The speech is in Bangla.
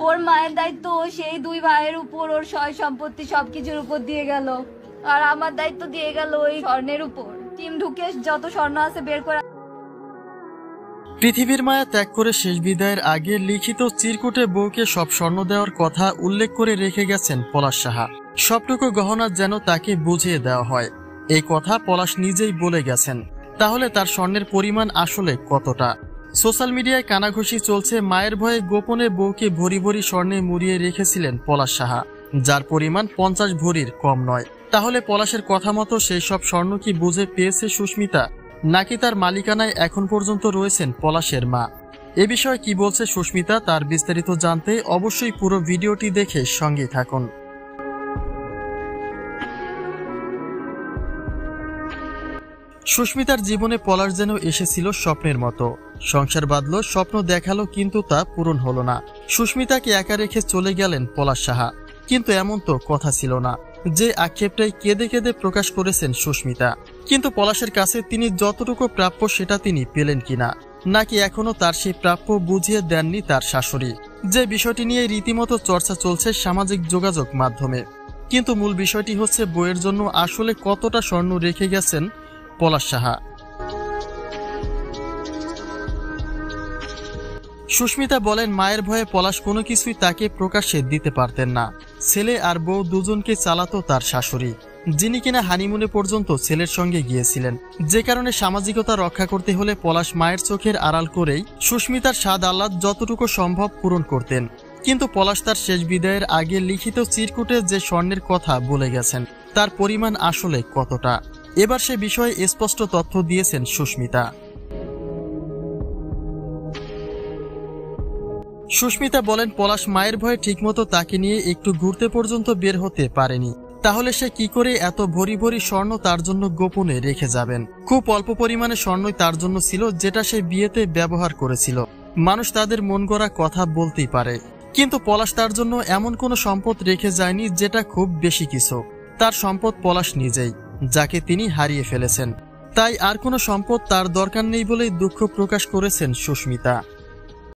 ওর মায়ের দায়িত্ব সেই দুই ভাইয়ের উপর, ওর সয় সম্পত্তি সবকিছুর উপর দিয়ে গেল, আর আমার দায়িত্ব দিয়ে গেল ওই স্বর্ণের উপর। টিম ঢুকে যত স্বর্ণ আছে বের করে। পৃথিবীর মায়া ত্যাগ করে শেষ বিদায়ের আগে লিখিত চিরকুটে বউকে সব স্বর্ণ দেওয়ার কথা উল্লেখ করে রেখে গেছেন পলাশ সাহা। সবটুকু গহনা যেন তাকে বুঝিয়ে দেওয়া হয়, এই কথা পলাশ নিজেই বলে গেছেন। তাহলে তার স্বর্ণের পরিমাণ আসলে কতটা? সোশ্যাল মিডিয়ায় কানাঘুষি চলছে মায়ের ভয়ে গোপনে বউকে ভরি ভরি স্বর্ণে মুড়িয়ে রেখেছিলেন পলাশ সাহা, যার পরিমাণ 50 ভরির কম নয়। তাহলে পলাশের কথা মতো সেই সব স্বর্ণ কি বুঝে পেয়েছে সুস্মিতা, নাকি তার মালিকানায় এখন পর্যন্ত রয়েছেন পলাশের মা? এ বিষয়ে কি বলছে সুস্মিতা, তার বিস্তারিত জানতে অবশ্যই পুরো ভিডিওটি দেখে সঙ্গেই থাকুন। সুস্মিতার জীবনে পলাশ যেন এসেছিল স্বপ্নের মতো। সংসার বাঁধল, স্বপ্ন দেখালো, কিন্তু তা পূরণ হলো না। সুস্মিতাকে একা রেখে চলে গেলেন পলাশ সাহা। কিন্তু এমন তো কথা ছিল না। যে আক্ষেপটাই কেঁদে কেঁদে প্রকাশ করেছেন সুস্মিতা। কিন্তু পলাশের কাছে তিনি যতটুকু প্রাপ্য সেটা তিনি পেলেন কিনা, নাকি এখনো তার সেই প্রাপ্য বুঝিয়ে দেননি তার শাশুড়ি? যে বিষয়টি নিয়ে রীতিমতো চর্চা চলছে সামাজিক যোগাযোগ মাধ্যমে। কিন্তু মূল বিষয়টি হচ্ছে বইয়ের জন্য আসলে কতটা স্বর্ণ রেখে গেছেন পলাশ সাহা। সুস্মিতা বলেন, মায়ের ভয়ে পলাশ কোনো কিছুই তাকে প্রকাশ্যে দিতে পারতেন না। ছেলে আর বউ দুজনকে চালাতো তার শাশুড়ি, যিনি কিনা হানিমুনে পর্যন্ত ছেলের সঙ্গে গিয়েছিলেন। যে কারণে সামাজিকতা রক্ষা করতে হলে পলাশ মায়ের চোখের আড়াল করেই সুস্মিতার স্বাদ আহ্লাদ যতটুকু সম্ভব পূরণ করতেন। কিন্তু পলাশ তার শেষ বিদায়ের আগে লিখিত চিরকুটে যে স্বর্ণের কথা বলে গেছেন, তার পরিমাণ আসলে কতটা? এবার সে বিষয়ে স্পষ্ট তথ্য দিয়েছেন সুস্মিতা। সুস্মিতা বলেন, পলাশ মায়ের ভয়ে ঠিকমতো তাকে নিয়ে একটু ঘুরতে পর্যন্ত বের হতে পারেনি। তাহলে সে কি করে এত ভরি ভরি স্বর্ণ তার জন্য গোপনে রেখে যাবেন? খুব অল্প পরিমাণে স্বর্ণই তার জন্য ছিল, যেটা সে বিয়েতে ব্যবহার করেছিল। মানুষ তাদের মন গড়া কথা বলতেই পারে, কিন্তু পলাশ তার জন্য এমন কোনো সম্পদ রেখে যায়নি যেটা খুব বেশি কিছু। তার সম্পদ পলাশ নিজেই, যাকে তিনি হারিয়ে ফেলেছেন। তাই আর কোনো সম্পদ তার দরকার নেই বলেই দুঃখ প্রকাশ করেছেন সুস্মিতা।